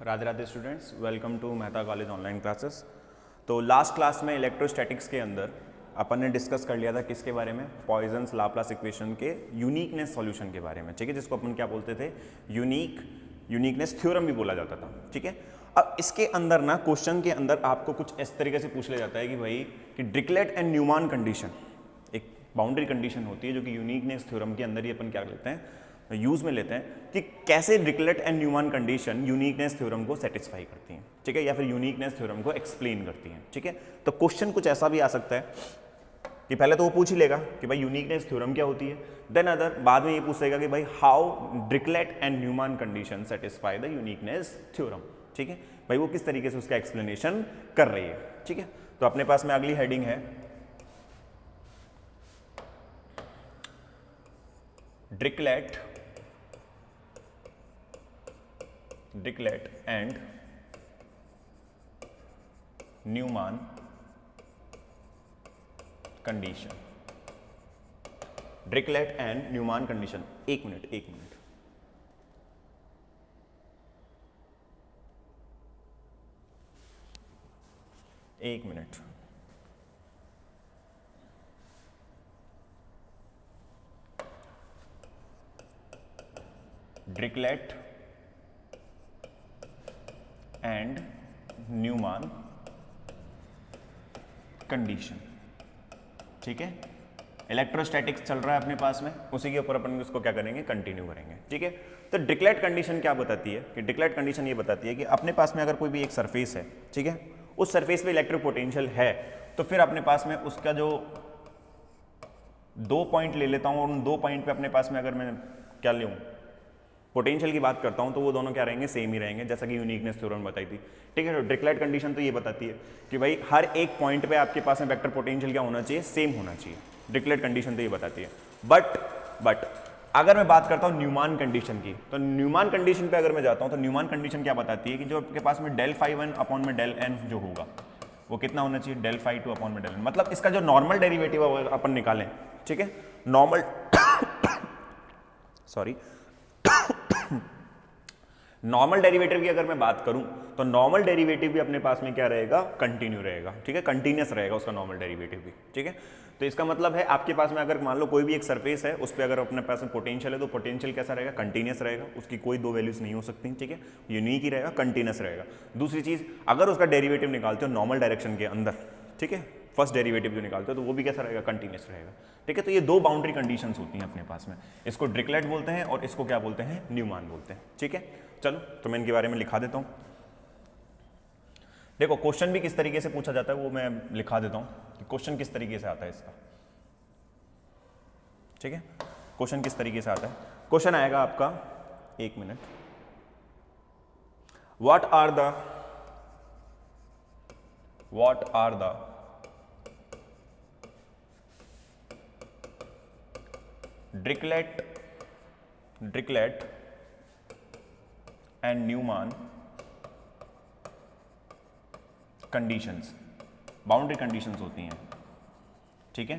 Radhe Radhe students, welcome to Mehta college online classes. तो last class में electrostatics के अंदर अपन ने डिस्कस कर लिया था किसके बारे में, पॉइजन्स लाप्लास इक्वेशन के यूनिकनेस सॉल्यूशन के बारे में, ठीक है, जिसको अपन क्या बोलते थे, यूनिकनेस थ्योरम भी बोला जाता था, ठीक है। अब इसके अंदर ना क्वेश्चन के अंदर आपको कुछ इस तरीके से पूछ लिया जाता है कि भाई कि डिरिक्लेट एंड न्यूमान कंडीशन एक बाउंड्री कंडीशन होती है जो कि यूनिकनेस थ्योरम के अंदर ही अपन क्या लेते हैं, यूज में लेते हैं कि कैसे Dirichlet and Neumann condition uniqueness theorem को सेटिस्फाई करती हैं, ठीक है, या फिर यूनिकनेस थ्योरम को एक्सप्लेन करती हैं, ठीक है। तो क्वेश्चन कुछ ऐसा भी आ सकता है कि पहले तो वो पूछ ही लेगा कि भाई यूनिकनेस थ्योरम क्या होती है, देन अदर बाद में ये पूछेगा कि भाई how Dirichlet and Neumann condition satisfy the uniqueness theorem, ठीक है, भाई वो किस तरीके से उसका एक्सप्लेनेशन कर रही है, ठीक है। तो अपने पास में अगली हेडिंग है Dirichlet and Neumann condition, Dirichlet and Neumann condition. एक minute Dirichlet and Neumann condition, ठीक है। इलेक्ट्रोस्टैटिक्स चल रहा है अपने पास में, उसी के ऊपर अपन इसको क्या करेंगे, कंटिन्यू करेंगे, ठीक है। तो डिरिक्लेट कंडीशन क्या बताती है कि डिरिक्लेट कंडीशन ये बताती है कि अपने पास में अगर कोई भी एक सरफेस है, ठीक है, उस सरफेस पे इलेक्ट्रिक पोटेंशियल है, तो फिर अपने पास में उसका जो दो पॉइंट ले लेता हूं और उन दो पॉइंट पे अपने पास में अगर मैं क्या लूं, पोटेंशियल की बात करता हूं, तो वो दोनों क्या रहेंगे, सेम ही रहेंगे, जैसा कि यूनिकनेस थ्योरम बताई थी, ठीक है। तो डिरिक्लेट कंडीशन तो ये बताती है कि भाई हर एक पॉइंट पे आपके पास में वेक्टर पोटेंशियल क्या होना चाहिए, सेम होना चाहिए। डिरिक्लेट कंडीशन तो ये बताती है। बट अगर मैं बात करता हूं न्यूमान कंडीशन की, तो न्यूमान कंडीशन पे अगर मैं जाता हूं तो न्यूमान कंडीशन क्या बताती है कि जो आपके पास में डेल फाई वन अपॉन में डेल एन जो होगा वो कितना होना चाहिए, डेल फाई टू अपॉन में डेल एन, मतलब इसका जो नॉर्मल डेरिवेटिव अपन निकालें, ठीक है, नॉर्मल सॉरी नॉर्मल डेरिवेटिव की अगर मैं बात करूं तो नॉर्मल डेरिवेटिव भी अपने पास में क्या रहेगा, कंटिन्यू रहेगा, ठीक है, कंटिन्यूअस रहेगा उसका नॉर्मल डेरिवेटिव भी, ठीक है। तो इसका मतलब है आपके पास में अगर मान लो कोई भी एक सरफेस है, उस पर अगर अपने पास में पोटेंशियल है, तो पोटेंशियल कैसा रहेगा, कंटिन्यूअस रहेगा, उसकी कोई दो वैल्यूज नहीं हो सकती, ठीक है, यूनिक ही रहेगा, कंटिन्यूअस रहेगा। दूसरी चीज, अगर उसका डेरिवेटिव निकालते हो नॉर्मल डायरेक्शन के अंदर, ठीक है, फर्स्ट डेरिवेटिव जो निकालते हो तो वो भी कैसा रहेगा, कंटिन्यूअस रहेगा, ठीक है। तो ये दो बाउंड्री कंडीशंस होती हैं अपने पास में, इसको डिरिक्लेट बोलते हैं और इसको क्या बोलते हैं, न्यूमान बोलते हैं, ठीक है। चलो तो मैं इनके बारे में लिखा देता हूं। देखो क्वेश्चन भी किस तरीके से पूछा जाता है वो मैं लिखा देता हूं कि क्वेश्चन किस तरीके से आता है इसका, ठीक है। क्वेश्चन किस तरीके से आता है, क्वेश्चन आएगा आपका, एक minute, what are the Dirichlet and Neumann conditions, boundary conditions होती हैं, ठीक है।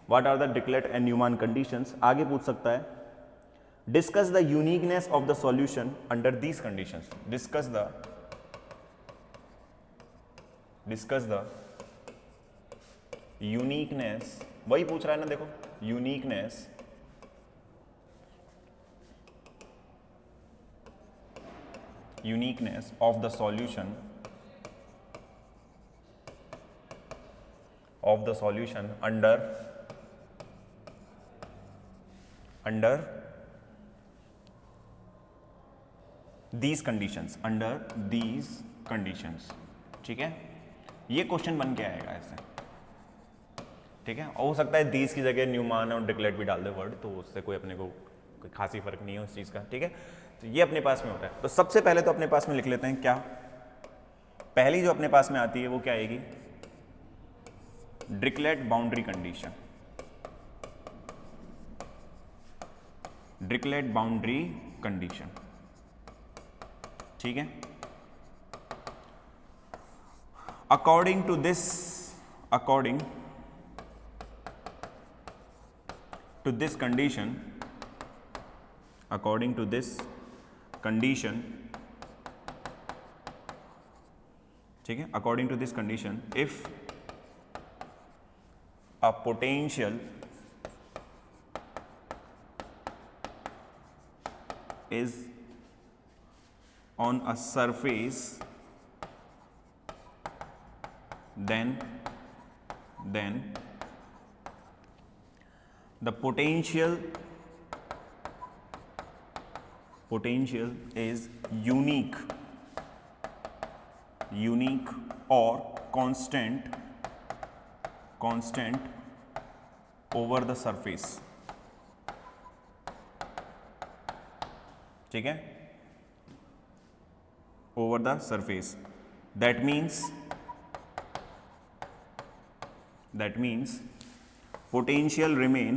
What are the Dirichlet and Neumann conditions, आगे पूछ सकता है discuss the uniqueness of the solution under these conditions, discuss the uniqueness, वही पूछ रहा है ना, देखो uniqueness of the solution under these conditions, ठीक है। ये क्वेश्चन बन के आएगा ऐसे, ठीक है, और हो सकता है दीज की जगह न्यूमान और डिरिक्लेट भी डाल दे वर्ड, तो उससे कोई अपने को कोई खासी फर्क नहीं है उस चीज़ का, ठीक है। तो ये अपने पास में होता है। तो सबसे पहले तो अपने पास में लिख लेते हैं क्या, पहली जो अपने पास में आती है वो क्या आएगी, Dirichlet boundary condition, Dirichlet boundary condition, ठीक है। according to this condition, ठीक है, according to this condition if a potential is on a surface then the potential is unique or constant over the surface. ठीक है, over the surface. That means potential remain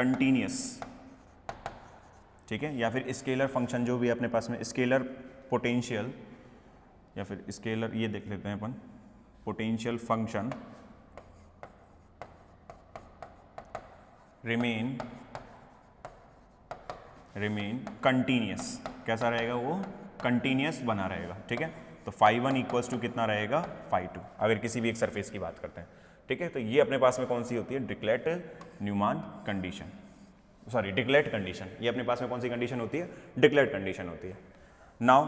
continuous. ठीक है, या फिर scalar function जो भी अपने पास में स्केलर पोटेंशियल या फिर स्केलर ये देख लेते हैं अपन, पोटेंशियल फंक्शन रिमेन कंटिन्यूस. कैसा रहेगा वो? कंटिन्यूस बना रहेगा. ठीक है, तो φ1 इक्वल्स टू कितना रहेगा? φ2, अगर किसी भी एक सरफेस की बात करते हैं. ठीक है, तो ये अपने पास में कौन सी होती है? डिक्लेट न्यूमान कंडीशन, सॉरी डिक्लेट कंडीशन. ये अपने पास में कौन सी कंडीशन होती है? डिक्लेट कंडीशन होती है. नाउ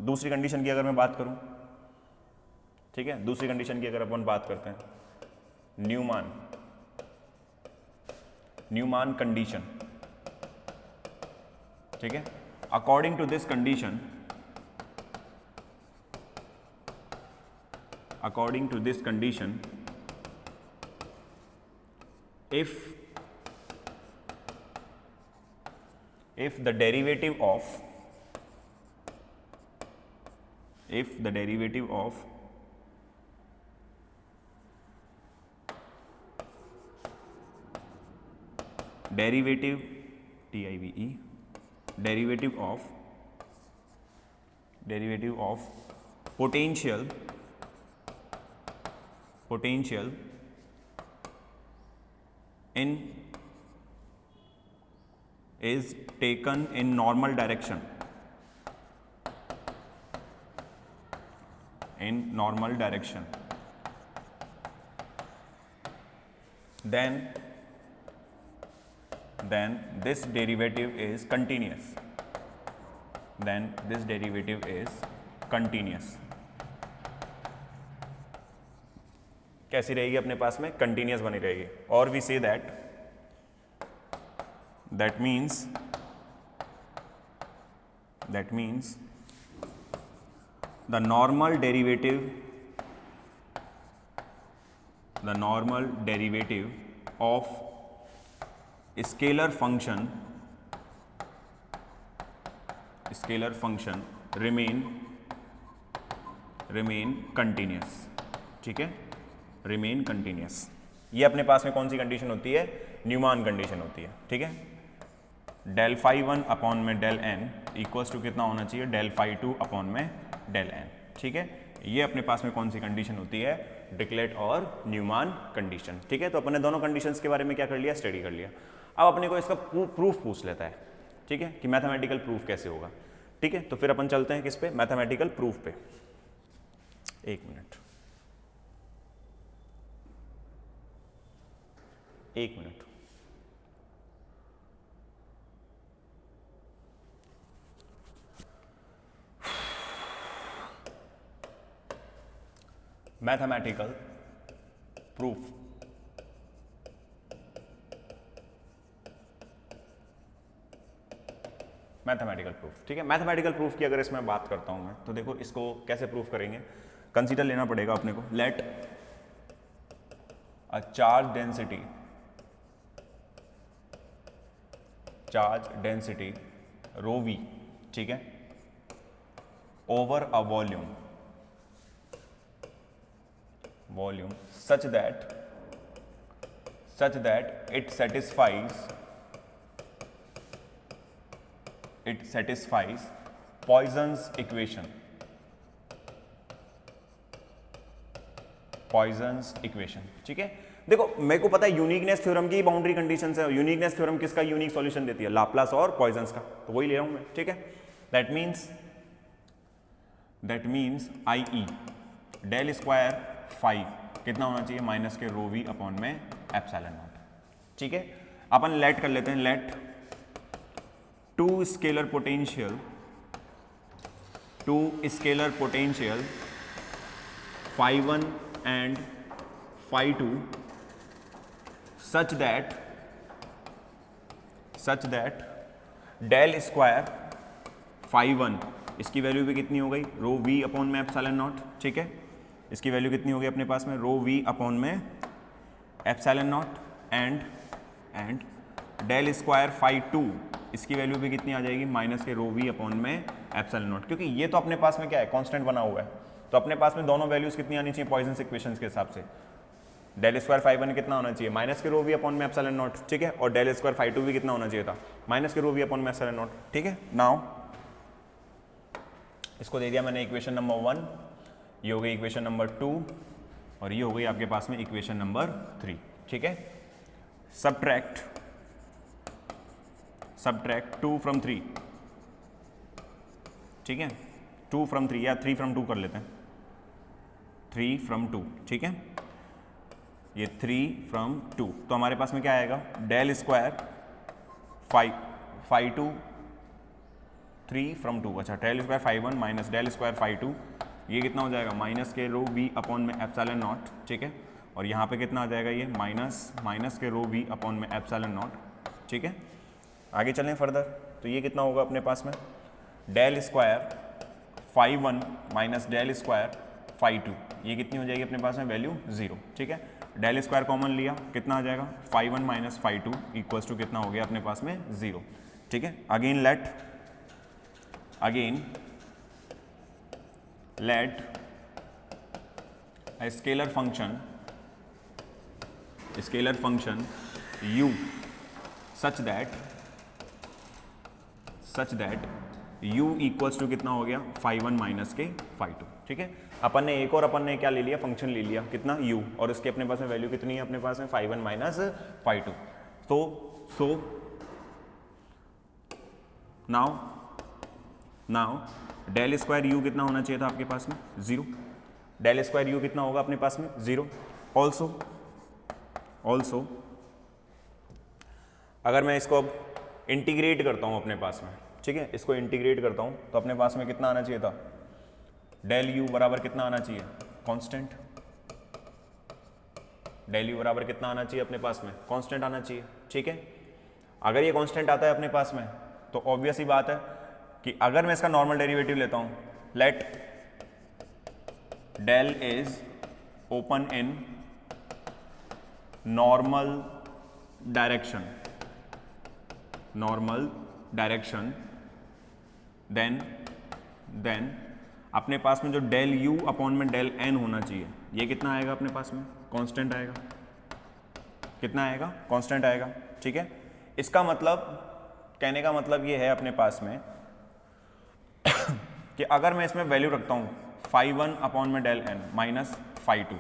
दूसरी कंडीशन की अगर मैं बात करूं, ठीक है, दूसरी कंडीशन की अगर अपन बात करते हैं, न्यूमान कंडीशन. ठीक है, according to this condition if the derivative of derivative of potential is taken in normal direction, then this derivative is continuous. कैसी रहेगी अपने पास में? कंटिन्यूस बनी रहेगी. और वी से that means the normal derivative of scalar function remain continuous. ठीक है, रिमेन कंटिन्यूस. ये अपने पास में कौन सी कंडीशन होती है? न्यूमान कंडीशन होती है. ठीक है, डेल φ1 अपॉन में डेल n इक्वल्स टू कितना होना चाहिए? डेल φ2 अपॉन में डेल n. ठीक है, ये अपने पास में कौन सी कंडीशन होती है? डिक्लेट और न्यूमान कंडीशन. ठीक है, तो अपने दोनों कंडीशंस के बारे में क्या कर लिया? स्टडी कर लिया. अब अपने को इसका प्रूफ पूछ लेता है. ठीक है, कि मैथमेटिकल प्रूफ कैसे होगा. ठीक है, तो फिर अपन चलते हैं किस पे? मैथमेटिकल प्रूफ पे. एक मिनट. Mathematical proof. ठीक है, मैथमेटिकल प्रूफ की अगर इसमें बात करता हूं मैं, तो देखो इसको कैसे प्रूफ करेंगे. कंसीडर लेना पड़ेगा अपने को. Let a charge density rho v, ठीक है, over a volume such that it satisfies Poisson's equation. ठीक है, देखो मेरे को पता है यूनिकनेस थ्योरम की बाउंड्री कंडीशंस है. यूनिकनेस थ्योरम किसका यूनिक सॉल्यूशन देती है? लाप्लास और पॉइजन्स का. तो वही ले रहा हूं मैं. ठीक है, that means that means i e del square phi कितना होना चाहिए माइनस के रो वी अपॉन में एप्सिलॉन नॉट। ठीक है, अपन लेट कर लेते हैं, let two scalar potential phi 1 and phi 2 such that del square phi 1 इसकी वैल्यू भी कितनी हो गई रो वी अपॉन में एप्सिलॉन नॉट। ठीक है, इसकी वैल्यू कितनी हो गई अपने पास में रो वी अपॉन में epsilon naught and del square phi 2 इसकी वैल्यू भी कितनी आ जाएगी माइनस के रो वी अपॉन में एप्सिलॉन नॉट। क्योंकि ये तो अपने पास में क्या है कांस्टेंट बना हुआ है, तो अपने पास में दोनों वैल्यूज कितनी आनी चाहिए पॉइजन्स इक्वेशंस के हिसाब से। डेल स्क्वायर phi 1 कितना होना चाहिए माइनस के रो वी अपॉन में एप्सिलॉन नॉट। ठीक है, और डेल स्क्वायर phi 2 भी कितना होना चाहिए था माइनस के रो वी अपॉन में एप्सिलॉन नॉट। ठीक है, नाउ इसको दे दिया मैंने इक्वेशन नंबर 1, ये हो गई इक्वेशन नंबर 2 और ये हो गई आपके पास में इक्वेशन नंबर 3। ठीक है, सब्ट्रैक्ट 2 from 3। ठीक है, 2 from 3 या 3 from 2 कर लेते हैं, 3 from 2। ठीक है, ये 3 from 2 तो हमारे पास में क्या आएगा डेल स्क्वायर phi 2 3 from 2। अच्छा, del square phi 1 minus del square phi 2 ये कितना हो जाएगा माइनस के रो वी अपॉन में एप्सिलॉन नॉट। ठीक है, और यहाँ पे कितना आ जाएगा ये माइनस के रो वी अपॉन में एप्सिलॉन नॉट। ठीक है, आगे चलें फर्दर, तो ये कितना होगा अपने पास में del square phi 1 minus del square phi 2 ये कितनी हो जाएगी अपने पास में वैल्यू 0। ठीक है, डेल स्क्वायर कॉमन लिया कितना आ जाएगा phi 1 minus phi 2 equals to कितना हो गया अपने पास में 0। ठीक है, again let a scalar function u such that u equals to कितना हो गया phi 1 माइनस के phi 2। ठीक है, अपन ने क्या ले लिया फंक्शन ले लिया कितना u और इसके अपने पास में वैल्यू कितनी है अपने पास में phi 1 माइनस phi 2। तो नाउ डेल स्क्वायर u कितना होना चाहिए था आपके पास में 0। डेल स्क्वायर u कितना होगा अपने पास में 0। ऑल्सो अगर मैं इसको अब इंटीग्रेट करता हूं अपने पास में, ठीक है, इसको इंटीग्रेट करता हूं तो अपने पास में कितना आना चाहिए था डेल u बराबर कितना आना चाहिए कांस्टेंट। डेल u बराबर कितना आना चाहिए अपने पास में कांस्टेंट आना चाहिए। ठीक है, अगर ये कांस्टेंट आता है अपने पास में तो ऑब्वियस ही बात है कि अगर मैं इसका नॉर्मल डेरिवेटिव लेता हूं, let del is open in normal direction then अपने पास में जो डेल u अपॉन में डेल n होना चाहिए ये कितना आएगा अपने पास में कांस्टेंट आएगा। कितना आएगा कांस्टेंट आएगा। ठीक है, इसका मतलब कहने का मतलब ये है अपने पास में कि अगर मैं इसमें वैल्यू रखता हूं phi 1 अपॉन में डेल n माइनस phi 2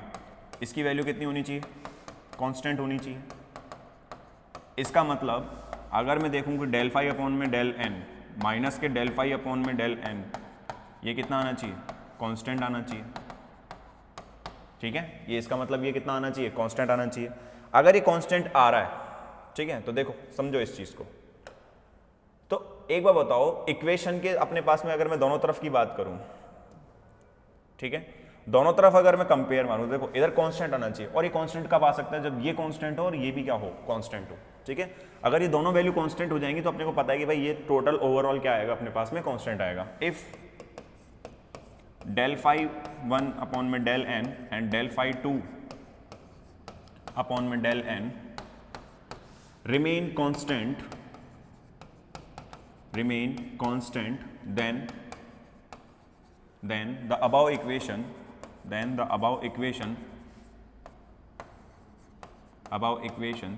इसकी वैल्यू कितनी होनी चाहिए कांस्टेंट होनी चाहिए। इसका मतलब अगर मैं देखूं कि डेल फाई अपॉन में डेल n माइनस के डेल फाई अपॉन में डेल n ये कितना आना चाहिए कांस्टेंट आना चाहिए। ठीक है, ये इसका मतलब ये कितना आना चाहिए कांस्टेंट आना चाहिए। अगर ये कांस्टेंट आ रहा है, ठीक है, तो देखो समझो इस चीज को। तो एक बार बताओ इक्वेशन के अपने पास में अगर मैं दोनों तरफ की बात करूं, ठीक है, दोनों तरफ अगर मैं कंपेयर मारूं, देखो इधर कांस्टेंट आना चाहिए और ये कांस्टेंट कब आ सकता है जब ये कांस्टेंट हो और ये भी क्या हो कांस्टेंट हो। ठीक है, अगर ये दोनों वैल्यू कांस्टेंट हो जाएंगी तो अपने को पता है कि भाई ये टोटल ओवरऑल क्या आएगा अपने पास में कांस्टेंट आएगा। इफ डेल फाई 1 अपॉन में del n and del phi 2 upon में del n remain constant then the above equation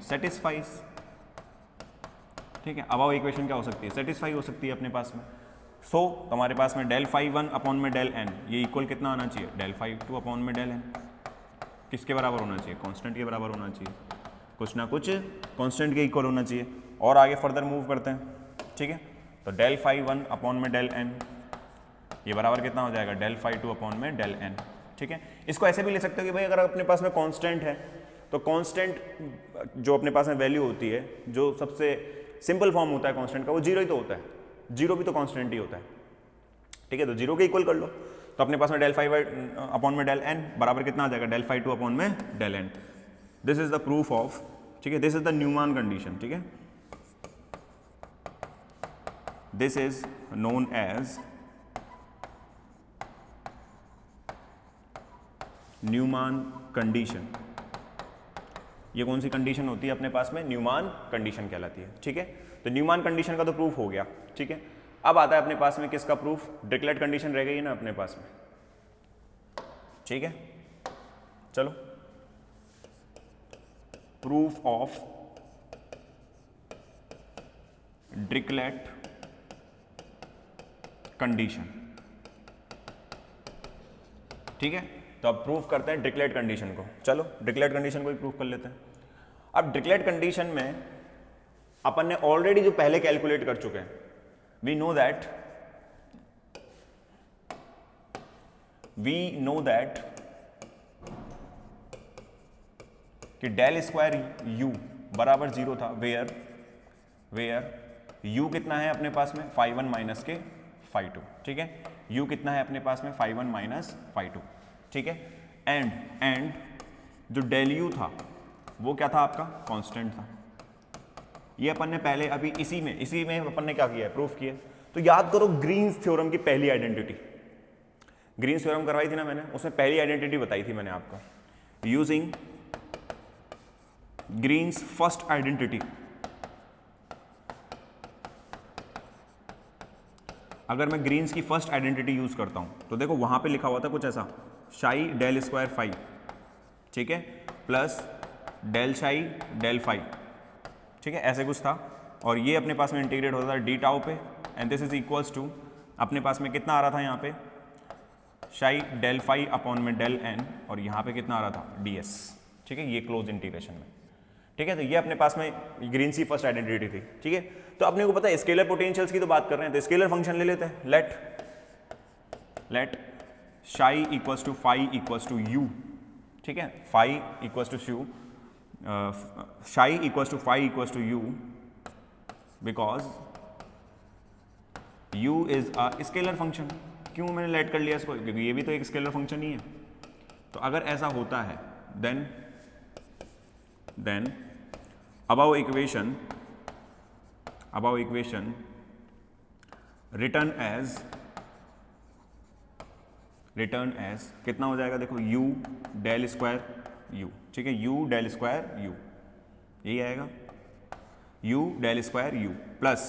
satisfies। ठीक है, above equation क्या हो सकती है satisfy हो सकती है अपने पास में। सो हमारे पास में डेल फाई 1 अपॉन में डेल n ये इक्वल कितना आना चाहिए डेल फाई 2 अपॉन में डेल n किसके बराबर होना चाहिए कांस्टेंट के बराबर होना चाहिए, कुछ ना कुछ कांस्टेंट के इक्वल होना चाहिए। और आगे फर्दर मूव करते हैं। ठीक है, तो डेल फाई 1 अपॉन में डेल n ये बराबर कितना हो जाएगा डेल फाई टू अपॉन में डेल एन। ठीक है, इसको ऐसे भी ले सकते हो कि भाई अगर अपने पास में कांस्टेंट है तो कांस्टेंट जो अपने पास में वैल्यू होती है, जो सबसे सिंपल फॉर्म होता है कांस्टेंट का, वो जीरो ही तो होता है, जीरो भी तो कांस्टेंट ही होता है। ठीक है, तो जीरो के इक्वल कर लो, तो अपने पास में डेल फाई अपॉन में डेल एन बराबर कितना आ जाएगा डेल फाई टू अपॉन में del n. This is the proof of, ठीक है, this is the Neumann condition. ठीक है, this is known as Neumann condition. ये कौन सी कंडीशन होती है अपने पास में? न्यूमान कंडीशन कहलाती है। ठीक है, तो न्यूमान कंडीशन का तो प्रूफ हो गया। ठीक है, अब आता है अपने पास में किसका प्रूफ? डिरिचलेट कंडीशन रह गई है ना अपने पास में। ठीक है, चलो प्रूफ ऑफ डिरिचलेट कंडीशन। ठीक है, तो अब प्रूफ करते हैं डिरिचलेट कंडीशन को। चलो डिरिचलेट कंडीशन को ही प्रूफ कर लेते हैं। अब डिरिचलेट कंडीशन में अपन ने ऑलरेडी जो पहले कैलकुलेट कर चुके हैं, वी नो दैट कि डेल स्क्वायर यू बराबर जीरो था, वेयर यू कितना है अपने पास में? फाई वन माइनस के फाई टू। ठीक है, यू कितना है अपने पास में? Phi one minus phi two. ठीक है, एंड जो डेल यू था वो क्या था आपका? कांस्टेंट था। ये अपन ने पहले अभी इसी में अपन ने क्या किया है? प्रूफ किया। तो याद करो ग्रीन्स थ्योरम की पहली आइडेंटिटी, ग्रीन्स थ्योरम करवाई थी ना मैंने, उसमें पहली आइडेंटिटी बताई थी मैंने आपको, यूजिंग ग्रीन्स फर्स्ट आइडेंटिटी। अगर मैं ग्रीन्स की फर्स्ट आइडेंटिटी यूज करता हूं तो देखो वहां पे लिखा हुआ था कुछ ऐसा, शाई डेल स्क्वायर फाई, ठीक है, प्लस डेल शाई डेल फाई। ठीक है, ऐसे कुछ था, और ये अपने पास में इंटीग्रेट होता था डी टाउ पे, and this is equals to अपने पास में कितना आ रहा था यहाँ पे? शाई डेल फाई अपॉन में डेल एन, और यहाँ पे कितना आ रहा था? D S. ठीक है, ये क्लोज इंटीग्रेशन में। ठीक है, तो ये अपने पास में ग्रीन्स की फर्स्ट आइडेंटिटी थी। ठीक है, तो अपने को पता है स्केलर पोटेंशियल्स की तो बात कर रहे हैं, तो स्केलर फंक्शन ले लेते हैं। Let psi equals to phi equals to u. ठीक है, phi equals to u, psi equals to phi equals to u, because u is a scalar function. क्यों मैंने लेट कर लिया इसको? क्योंकि ये भी तो एक स्केलर फंक्शन ही है। तो अगर ऐसा होता है then above equation written as कितना हो जाएगा? देखो u डेल स्क्वायर u। ठीक है, u डेल स्क्वायर u, यही आएगा, u del square u plus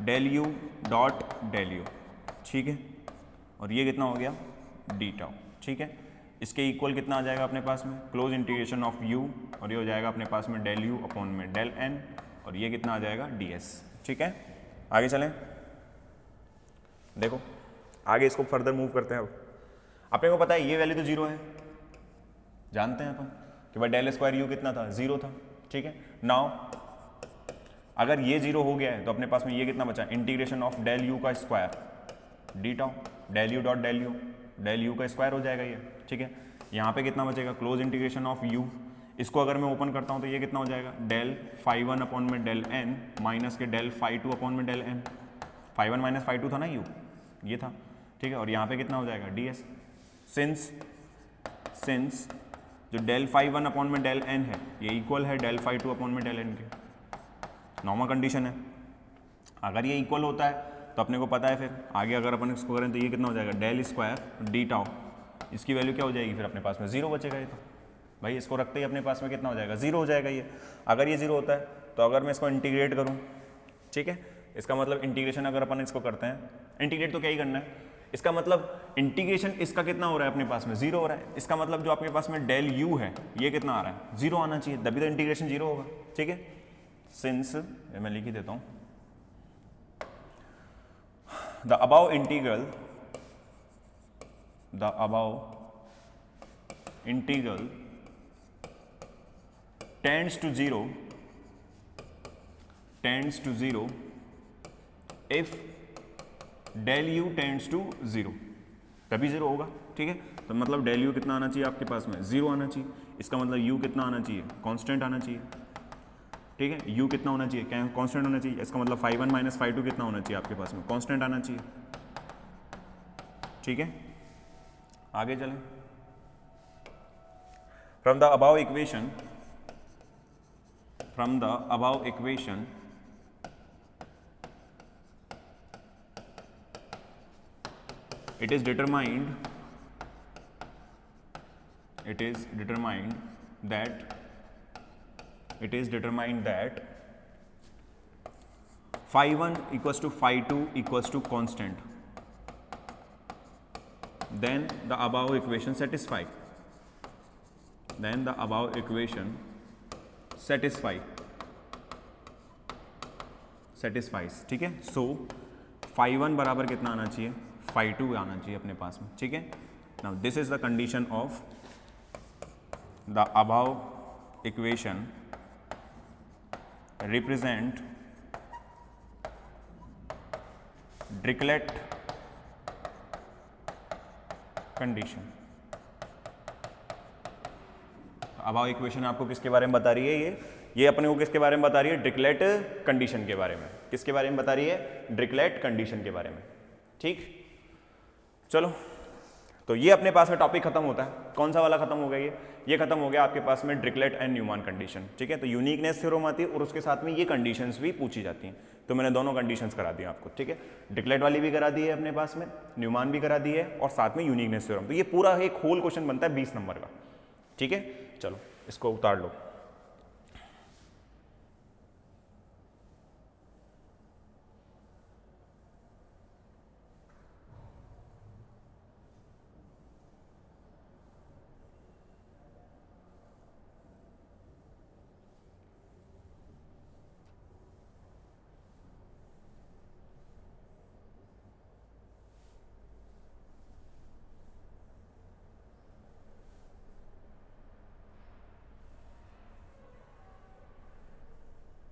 del u dot del u। ठीक है, और ये कितना हो गया? D tau. ठीक है, इसके इक्वल कितना आ जाएगा अपने पास में? क्लोज इंटीग्रेशन ऑफ u, और ये हो जाएगा अपने पास में डेल u अपॉन में डेल n, और ये कितना आ जाएगा? ds। ठीक है, आगे चलें, देखो आगे इसको फर्दर मूव करते हैं। अब अपने को पता है ये वैल्यू तो जीरो है, जानते हैं अपन कि भाई डेल स्क्वायर u कितना था? जीरो था। ठीक है, नाउ अगर ये जीरो हो गया है तो अपने पास में ये कितना बचा? इंटीग्रेशन ऑफ डेल u का square d tau, del u dot del u का स्क्वायर हो जाएगा ये। ठीक है, यहाँ पे कितना बचेगा? Close integration of u। इसको अगर मैं ओपन करता हूँ तो ये कितना हो जाएगा? डेल फाई वन अपॉन में डेल n माइनस के डेल फाई टू अपॉन में del n। Phi one minus phi two था ना u, ये था। ठीक है, और यहाँ पे कितना हो जाएगा? ds। सिंस जो डेल फाई वन अपॉन में डेल n है ये इक्वल है डेल फाई टू अपॉन में डेल n के, नॉर्मल कंडीशन है। अगर ये इक्वल होता है तो अपने को पता है फिर आगे अगर अपन इसको करें तो ये कितना हो जाएगा? डेल स्क्वायर डी टाउ, इसकी वैल्यू क्या हो जाएगी? फिर अपने पास में जीरो बचेगा। ये तो भाई इसको रखते ही अपने पास में कितना हो जाएगा? जीरो हो जाएगा ये। अगर ये जीरो होता है तो अगर मैं इसको इंटीग्रेट करूँ, ठीक है, इसका मतलब इंटीग्रेशन अगर अपन इसको करते हैं, इंटीग्रेट तो क्या ही करना है, इसका मतलब इंटीग्रेशन इसका कितना हो रहा है अपने पास में? जीरो हो रहा है। इसका मतलब जो आपके पास में डेल यू है ये कितना आ रहा है? जीरो आना चाहिए, तभी तो इंटीग्रेशन जीरो होगा। ठीक है, सिंस मैं लिख ही देता हूँ, the above integral tends to zero if del u tends to 0, तभी 0 होगा, ठीक है। तो मतलब डेल यू कितना आना चाहिए आपके पास में, 0 आना चाहिए। इसका मतलब यू कितना आना चाहिए, कांस्टेंट आना चाहिए, ठीक है। यू कितना होना चाहिए, क्या कांस्टेंट होना चाहिए। इसका मतलब φ1 माइनस φ2 कितना होना चाहिए आपके पास में, कांस्टेंट आना चाहिए, ठीक है। आगे चलें। From the above equation, from the above equation it is determined that φ1 equals to φ2 equals to constant, then the above equation satisfies, ठीक है। सो φ1 बराबर कितना आना चाहिए, φ2 आना चाहिए अपने पास में, ठीक है। Now this is the condition of the above equation represent Dirichlet condition. Above equation आपको किसके बारे में बता रही है, ये अपने को किसके बारे में बता रही है, डिरिचलेट कंडीशन के बारे में। किसके बारे में बता रही है, डिरिचलेट कंडीशन के बारे में, ठीक। चलो, तो ये अपने पास में टॉपिक खत्म होता है। कौन सा वाला खत्म हो गया, ये खत्म हो गया आपके पास में डिरिचलेट एंड न्यूमान कंडीशन, ठीक है। तो यूनिकनेस थ्योरम आती है और उसके साथ में ये कंडीशंस भी पूछी जाती हैं। तो मैंने दोनों कंडीशंस करा दी आपको, ठीक है। डिरिचलेट वाली भी करा दी है अपने पास में, न्यूमान भी करा दी है, और साथ में यूनिकनेस थ्योरम। तो ये पूरा एक होल क्वेश्चन बनता है 20 नंबर का, ठीक है। चलो इसको उतार लो।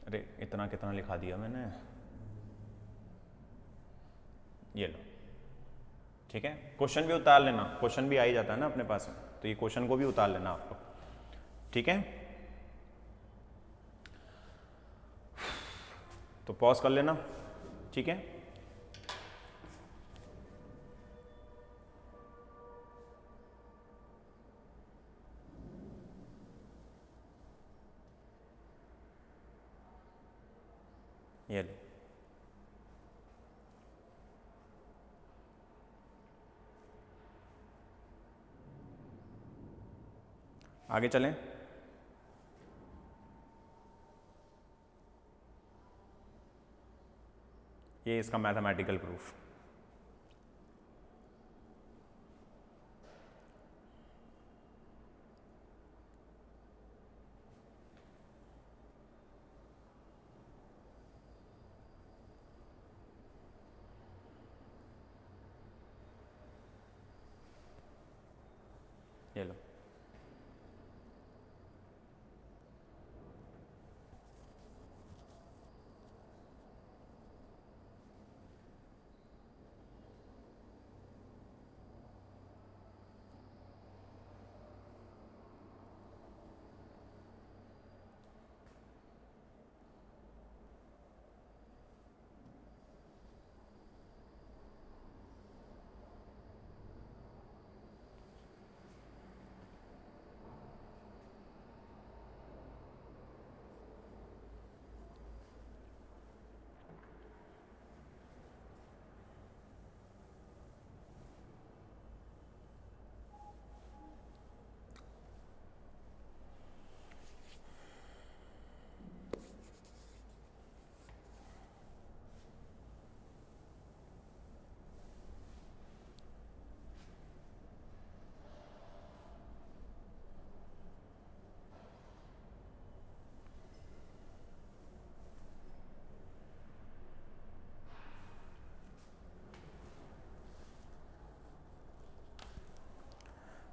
अरे इतना कितना लिखा दिया मैंने, ये लो, ठीक है। क्वेश्चन भी उतार लेना, क्वेश्चन भी आ ही जाता है ना अपने पास में, तो ये क्वेश्चन को भी उतार लेना आप लोग, ठीक है। तो पॉज कर लेना, ठीक है। ये लो, आगे चलें। ये इसका मैथमेटिकल प्रूफ। ये लो,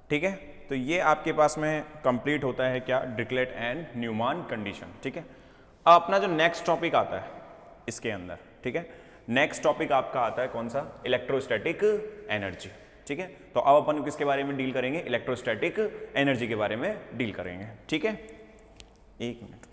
ठीक है। तो ये आपके पास में कंप्लीट होता है क्या, डिरिचलेट एंड न्यूमान कंडीशन, ठीक है। अब अपना जो नेक्स्ट टॉपिक आता है इसके अंदर, ठीक है, नेक्स्ट टॉपिक आपका आता है कौन सा, इलेक्ट्रोस्टैटिक एनर्जी। ठीक है, तो अब अपन किसके बारे में डील करेंगे, इलेक्ट्रोस्टैटिक एनर्जी के बारे में डील करेंगे। ठीक है, एक मिनट।